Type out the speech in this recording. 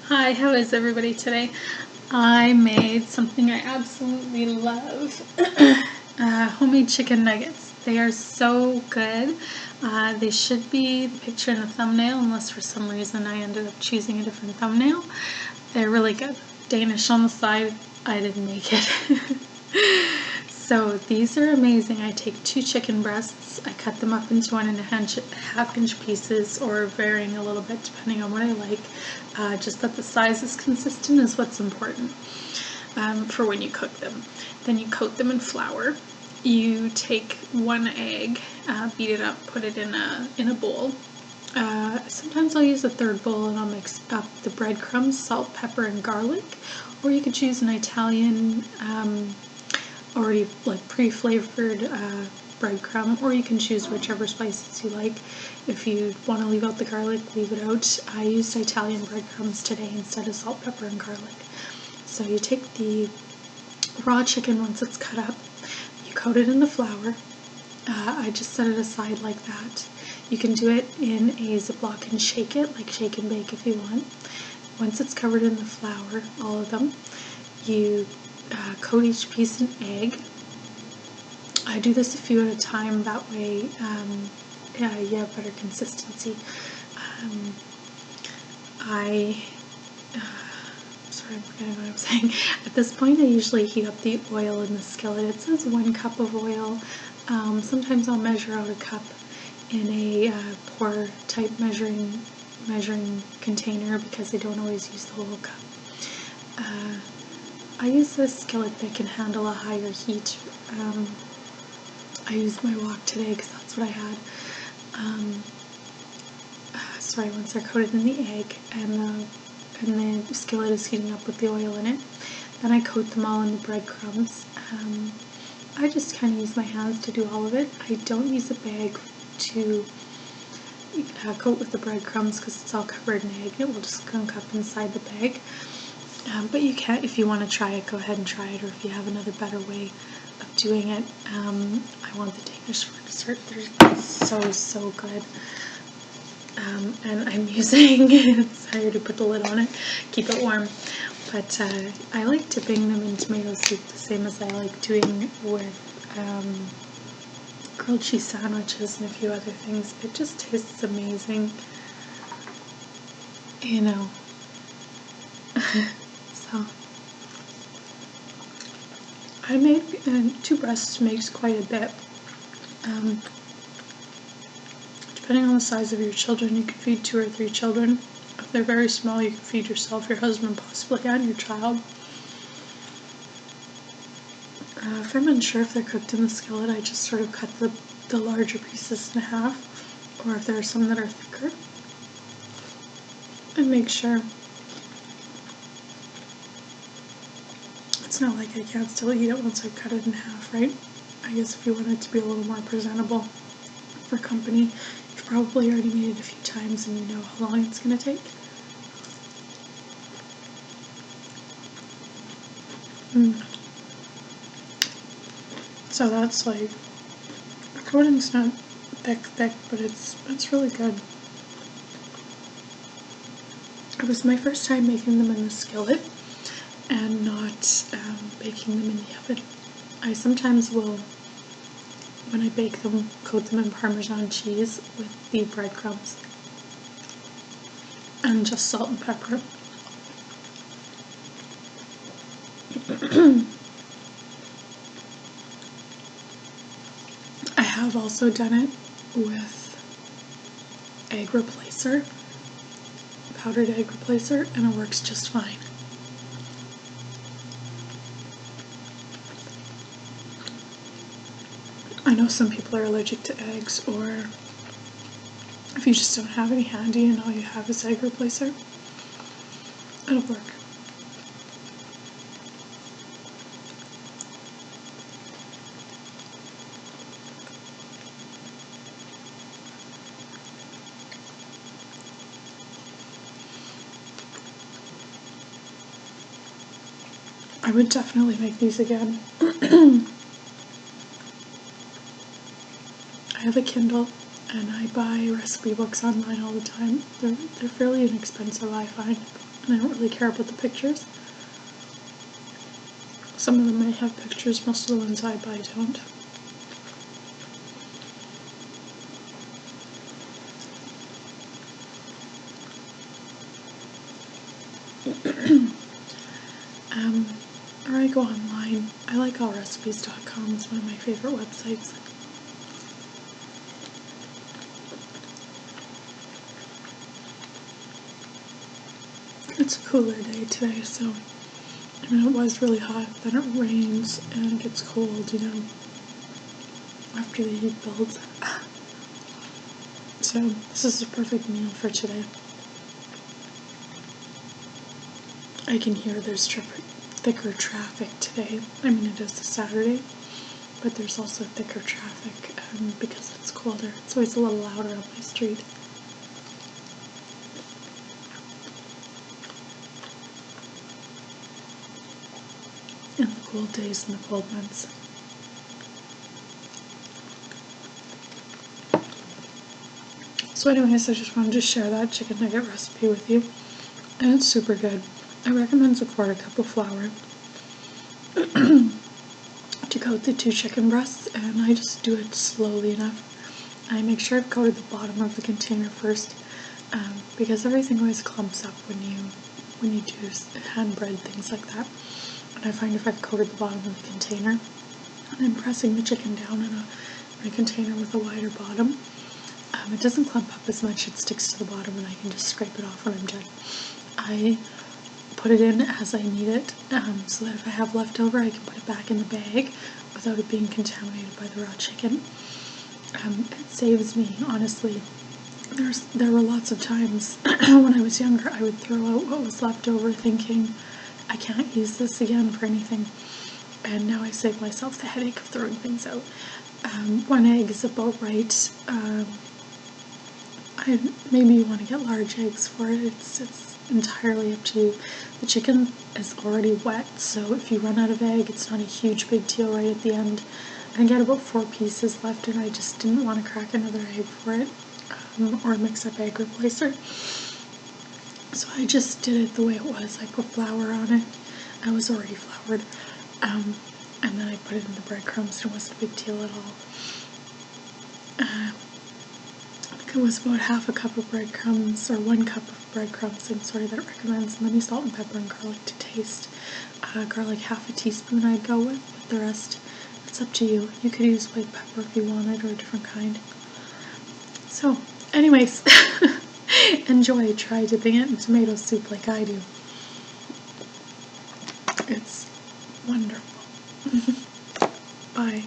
Hi, how is everybody today? I made something I absolutely love. Homemade chicken nuggets. They are so good. They should be the picture in the thumbnail, unless for some reason I ended up choosing a different thumbnail. They're really good. Danish on the side. I didn't make it. So these are amazing. I take 2 chicken breasts, I cut them up into 1.5 inch pieces, or varying a little bit depending on what I like. Just that the size is consistent is what's important for when you cook them. Then you coat them in flour. You take 1 egg, beat it up, put it in a bowl. Sometimes I'll use a third bowl and I'll mix up the breadcrumbs, salt, pepper, and garlic. Or you could choose an Italian already like pre-flavored breadcrumb, or you can choose whichever spices you like. If you want to leave out the garlic, leave it out. I used Italian breadcrumbs today instead of salt, pepper, and garlic. So you take the raw chicken once it's cut up, you coat it in the flour. I just set it aside like that. You can do it in a Ziploc and shake it, like shake and bake if you want. Once it's covered in the flour, all of them, you coat each piece in egg. I do this a few at a time, that way you have better consistency. Sorry, I'm forgetting what I'm saying. At this point I usually heat up the oil in the skillet. It says 1 cup of oil. Sometimes I'll measure out a cup in a pour type measuring container because I don't always use the whole cup. I use this skillet that can handle a higher heat. I used my wok today because that's what I had. Once they're coated in the egg and the skillet is heating up with the oil in it, then I coat them all in the breadcrumbs. I just kind of use my hands to do all of it. I don't use a bag to coat with the breadcrumbs because it's all covered in egg. It will just gunk up inside the bag. But you can, if you want to try it, go ahead and try it, or if you have another better way of doing it. I want the Danish for dessert. They're so good. And I'm using, sorry to put the lid on it, keep it warm, but I like dipping them in tomato soup the same as I like doing with grilled cheese sandwiches and a few other things. It just tastes amazing, you know. So I made 2 breasts makes quite a bit. Depending on the size of your children, you could feed 2 or 3 children. If they're very small, you can feed yourself, your husband possibly, and your child. If I'm unsure if they're cooked in the skillet, I just sort of cut the larger pieces in half, or if there are some that are thicker, and make sure. It's not like I can't still eat it once I've cut it in half, right? I guess if you want it to be a little more presentable for company, you've probably already made it a few times and you know how long it's going to take. So that's like, the coating's not thick, but it's really good. It was my first time making them in the skillet and not baking them in the oven. I sometimes will, when I bake them, coat them in Parmesan cheese with the breadcrumbs and just salt and pepper. I have also done it with egg replacer, powdered egg replacer, and it works just fine. I know some people are allergic to eggs, or if you just don't have any handy and all you have is egg replacer, it'll work. I would definitely make these again. I have a Kindle and I buy recipe books online all the time. They're fairly inexpensive, I find. and I don't really care about the pictures. Some of them might have pictures, most of the ones I buy don't. Or I go online. I like allrecipes.com. It's one of my favorite websites. It's a cooler day today, so I mean, it was really hot, then it rains and it gets cold, you know, after the heat builds. So this is a perfect meal for today. I can hear there's thicker traffic today. I mean, it is a Saturday, but there's also thicker traffic because it's colder. It's always a little louder on my street. In the cold days and the cold months. So anyways, I just wanted to share that chicken nugget recipe with you. And it's super good. I recommend a 1/4 cup of flour to coat the 2 chicken breasts, and I just do it slowly enough. I make sure I've coated the bottom of the container first, because everything always clumps up when you do hand bread, things like that. And I find if I've coated the bottom of the container and I'm pressing the chicken down in a container with a wider bottom, it doesn't clump up as much. It sticks to the bottom and I can just scrape it off when I'm done. I put it in as I need it, so that if I have leftover I can put it back in the bag without it being contaminated by the raw chicken. It saves me, honestly. There were lots of times when I was younger I would throw out what was left over thinking I can't use this again for anything, and now I save myself the headache of throwing things out. 1 egg is about right. Maybe you want to get large eggs for it. It's entirely up to you. The chicken is already wet, so if you run out of egg, it's not a huge big deal right at the end. I get about 4 pieces left, and I just didn't want to crack another egg for it, or mix up egg replacer. So I just did it the way it was. I put flour on it. I was already floured, and then I put it in the breadcrumbs. It wasn't a big deal at all. I think it was about 1/2 cup of breadcrumbs, or 1 cup of breadcrumbs, I'm sorry, that it recommends, and then salt and pepper and garlic to taste. Garlic 1/2 teaspoon I'd go with, but the rest, it's up to you. You could use white pepper if you wanted, or a different kind. So, anyways, enjoy. Try dipping it in tomato soup like I do. It's wonderful. Bye.